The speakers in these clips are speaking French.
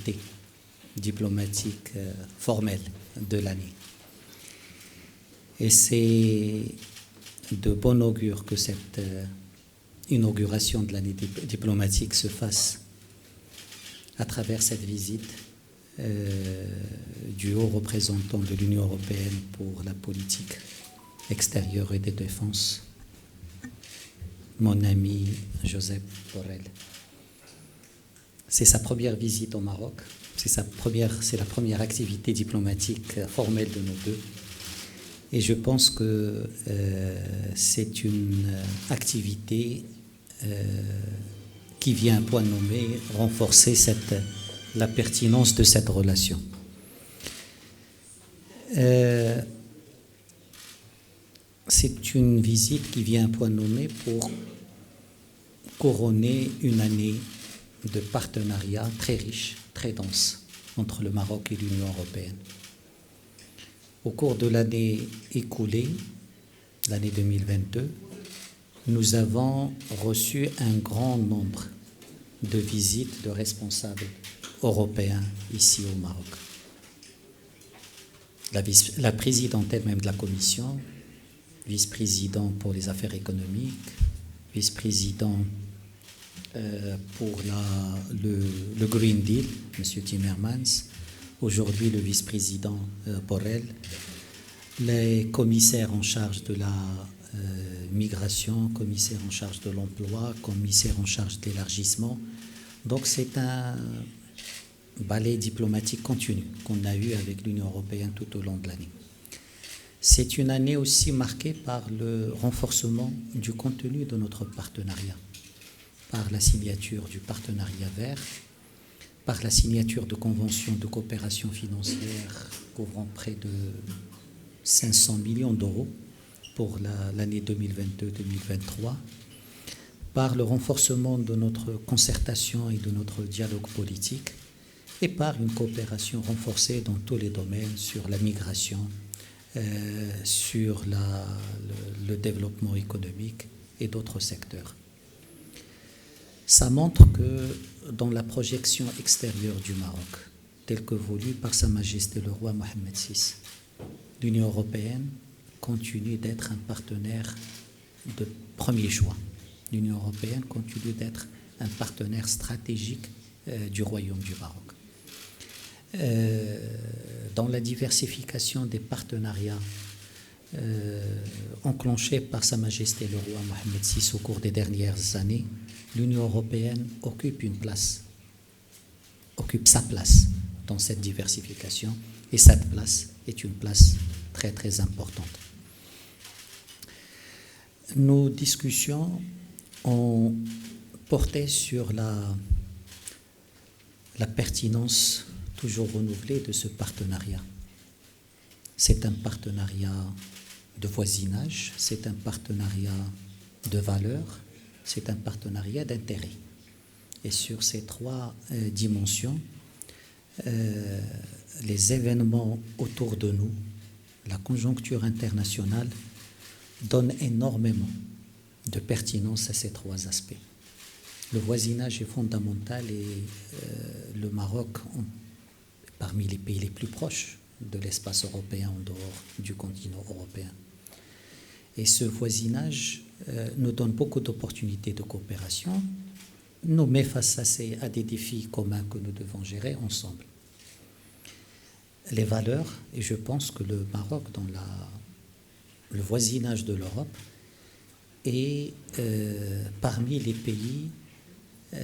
activité diplomatique formelle de l'année. Et c'est de bon augure que cette inauguration de l'année diplomatique se fasse à travers cette visite du haut représentant de l'Union européenne pour la politique extérieure et de défense, mon ami Josep Borrell. C'est sa première visite au Maroc, c'est la première activité diplomatique formelle de nous deux. Et je pense que c'est une activité qui vient à point nommé renforcer la pertinence de cette relation. C'est une visite qui vient à point nommé pour couronner une année de partenariat très riche, très dense entre le Maroc et l'Union européenne. Au cours de l'année écoulée, l'année 2022, nous avons reçu un grand nombre de visites de responsables européens ici au Maroc. La présidente elle-même de la Commission, vice-président pour les affaires économiques, vice-président pour le Green Deal, M. Timmermans, aujourd'hui le vice-président Borrell, les commissaires en charge de la migration, commissaire en charge de l'emploi, commissaire en charge de l'élargissement. Donc c'est un ballet diplomatique continu qu'on a eu avec l'Union européenne tout au long de l'année. C'est une année aussi marquée par le renforcement du contenu de notre partenariat, par la signature du partenariat vert, par la signature de conventions de coopération financière couvrant près de 500 millions d'euros pour l'année 2022-2023, par le renforcement de notre concertation et de notre dialogue politique, et par une coopération renforcée dans tous les domaines sur la migration, sur le développement économique et d'autres secteurs. Ça montre que dans la projection extérieure du Maroc, telle que voulue par Sa Majesté le roi Mohammed VI, l'Union européenne continue d'être un partenaire de premier choix. L'Union européenne continue d'être un partenaire stratégique du Royaume du Maroc. Dans la diversification des partenariats enclenchés par Sa Majesté le roi Mohammed VI au cours des dernières années, l'Union européenne occupe sa place dans cette diversification, et cette place est une place très très importante. Nos discussions ont porté sur la pertinence toujours renouvelée de ce partenariat. C'est un partenariat de voisinage, c'est un partenariat de valeurs, c'est un partenariat d'intérêt. Et sur ces trois dimensions, les événements autour de nous, la conjoncture internationale, donnent énormément de pertinence à ces trois aspects. Le voisinage est fondamental et le Maroc, parmi les pays les plus proches de l'espace européen en dehors du continent européen. Et ce voisinage nous donne beaucoup d'opportunités de coopération, nous met face à des défis communs que nous devons gérer ensemble. Les valeurs, et je pense que le Maroc, dans le voisinage de l'Europe, est parmi les pays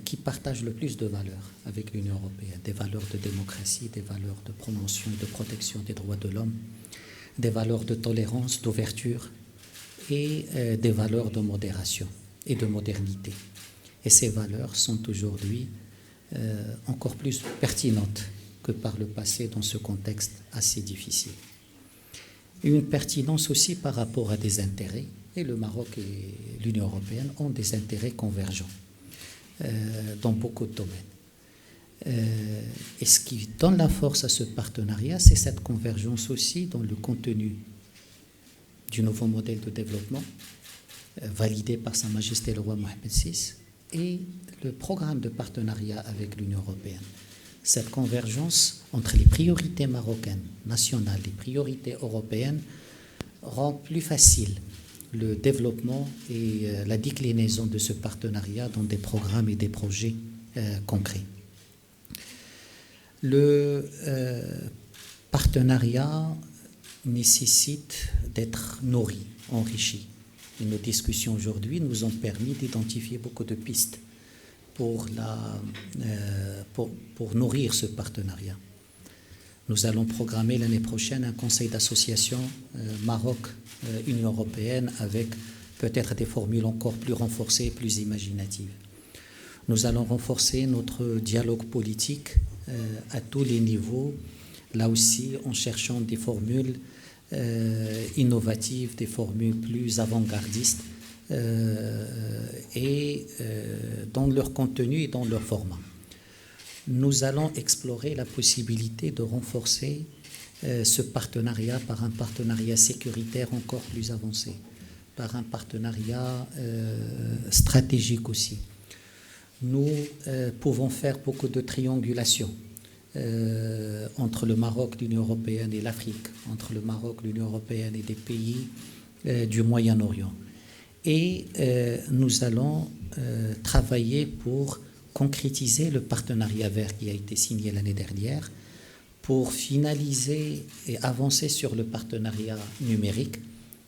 qui partagent le plus de valeurs avec l'Union européenne, des valeurs de démocratie, des valeurs de promotion et de protection des droits de l'homme, des valeurs de tolérance, d'ouverture et des valeurs de modération et de modernité. Et ces valeurs sont aujourd'hui encore plus pertinentes que par le passé dans ce contexte assez difficile. Et une pertinence aussi par rapport à des intérêts, et le Maroc et l'Union européenne ont des intérêts convergents dans beaucoup de domaines. Et ce qui donne la force à ce partenariat, c'est cette convergence aussi dans le contenu du nouveau modèle de développement validé par Sa Majesté le roi Mohammed VI et le programme de partenariat avec l'Union européenne. cette convergence entre les priorités marocaines nationales, les priorités européennes, rend plus facile le développement et la déclinaison de ce partenariat dans des programmes et des projets concrets. Le partenariat nécessite d'être nourri, enrichi. Et nos discussions aujourd'hui nous ont permis d'identifier beaucoup de pistes pour nourrir ce partenariat. Nous allons programmer l'année prochaine un conseil d'association Maroc-Union européenne avec peut-être des formules encore plus renforcées, plus imaginatives. Nous allons renforcer notre dialogue politique à tous les niveaux, là aussi en cherchant des formules innovatives, des formules plus avant-gardistes dans leur contenu et dans leur format. Nous allons explorer la possibilité de renforcer ce partenariat par un partenariat sécuritaire encore plus avancé, par un partenariat stratégique aussi. Nous pouvons faire beaucoup de triangulation entre le Maroc, l'Union européenne et l'Afrique, entre le Maroc, l'Union européenne et des pays du Moyen-Orient. Et nous allons travailler pour concrétiser le partenariat vert qui a été signé l'année dernière, pour finaliser et avancer sur le partenariat numérique,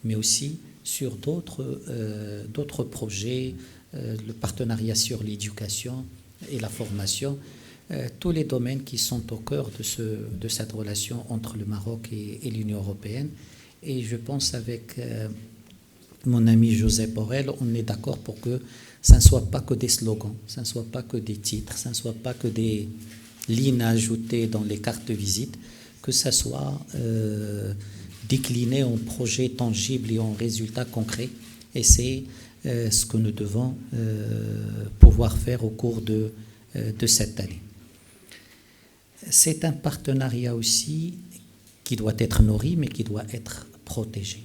mais aussi sur d'autres projets, le partenariat sur l'éducation et la formation, tous les domaines qui sont au cœur de cette relation entre le Maroc et l'Union européenne. Et je pense avec mon ami José Borrell, on est d'accord pour que ça ne soit pas que des slogans, ça ne soit pas que des titres, ça ne soit pas que des lignes ajoutées dans les cartes de visite, que ça soit décliné en projets tangibles et en résultats concrets. Et c'est ce que nous devons pouvoir faire au cours de cette année. C'est un partenariat aussi qui doit être nourri, mais qui doit être protégé.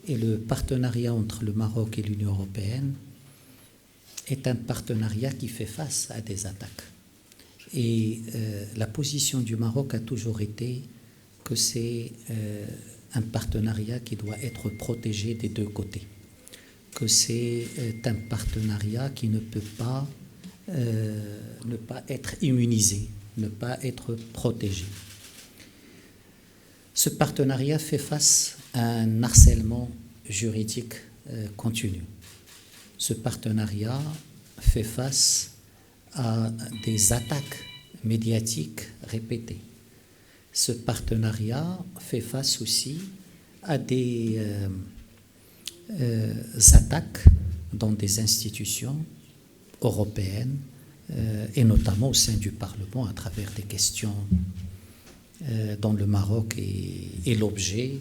Et le partenariat entre le Maroc et l'Union européenne est un partenariat qui fait face à des attaques. Et la position du Maroc a toujours été que c'est un partenariat qui doit être protégé des deux côtés, que c'est un partenariat qui ne peut pas ne pas être immunisé, ne pas être protégé. Ce partenariat fait face à un harcèlement juridique continu. Ce partenariat fait face à des attaques médiatiques répétées. Ce partenariat fait face aussi à des attaques dans des institutions européennes et notamment au sein du Parlement à travers des questions dont le Maroc est l'objet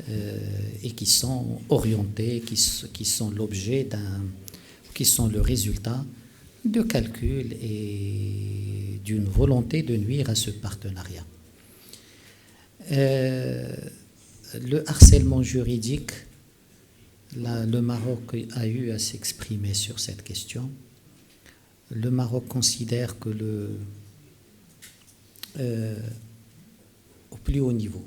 et qui sont orientées, qui sont l'objet qui sont le résultat de calculs et d'une volonté de nuire à ce partenariat. Le harcèlement juridique, le Maroc a eu à s'exprimer sur cette question. Le Maroc considère que au plus haut niveau,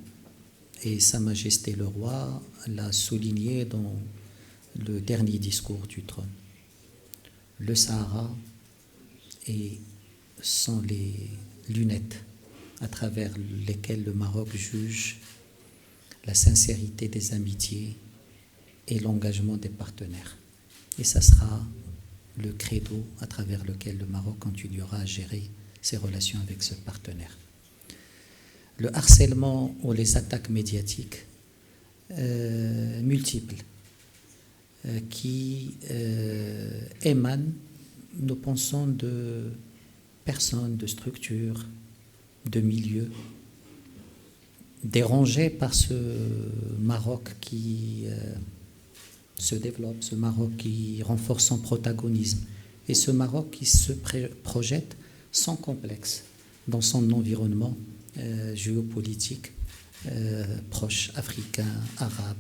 et Sa Majesté le Roi l'a souligné dans le dernier discours du trône, le Sahara sont les lunettes à travers lesquelles le Maroc juge la sincérité des amitiés et l'engagement des partenaires. Et ça sera le credo à travers lequel le Maroc continuera à gérer ses relations avec ce partenaire. Le harcèlement ou les attaques médiatiques multiples qui émanent, nous pensons, de personnes, de structures, de milieux, dérangés par ce Maroc qui se développe, ce Maroc qui renforce son protagonisme, et ce Maroc qui se projette sans complexe dans son environnement géopolitique proche, africain, arabe,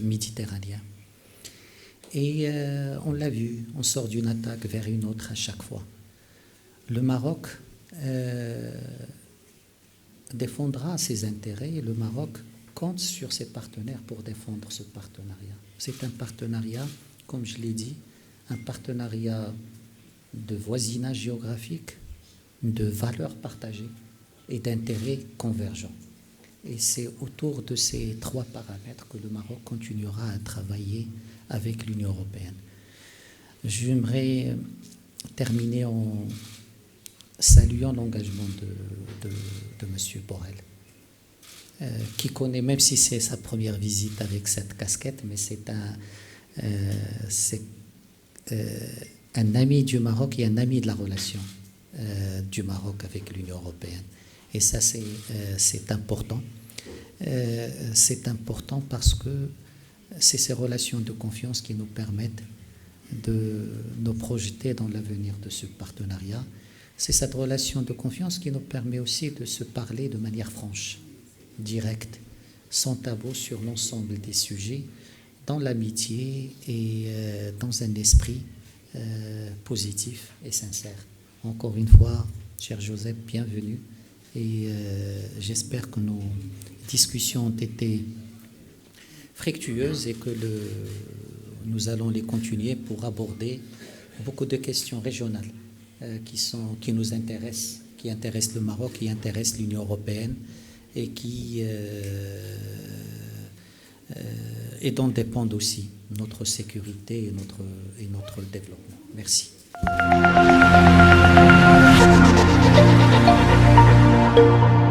méditerranéen. Et on l'a vu, on sort d'une attaque vers une autre à chaque fois. Le Maroc défendra ses intérêts et le Maroc compte sur ses partenaires pour défendre ce partenariat. C'est un partenariat, comme je l'ai dit, un partenariat de voisinage géographique, de valeurs partagées et d'intérêts convergents. Et c'est autour de ces trois paramètres que le Maroc continuera à travailler avec l'Union européenne. J'aimerais terminer en saluant l'engagement de M. Borrell, qui connaît, même si c'est sa première visite avec cette casquette, mais c'est un ami du Maroc et un ami de la relation du Maroc avec l'Union européenne. Et ça, c'est important. C'est important parce que c'est ces relations de confiance qui nous permettent de nous projeter dans l'avenir de ce partenariat. C'est cette relation de confiance qui nous permet aussi de se parler de manière franche, directe, sans tabou sur l'ensemble des sujets, dans l'amitié et dans un esprit positif et sincère. Encore une fois, cher Joseph, bienvenue. Et j'espère que nos discussions ont été fructueuses et que nous allons les continuer pour aborder beaucoup de questions régionales qui nous intéressent, qui intéressent le Maroc, qui intéressent l'Union européenne et dont dépendent aussi notre sécurité et notre développement. Merci. Thank you.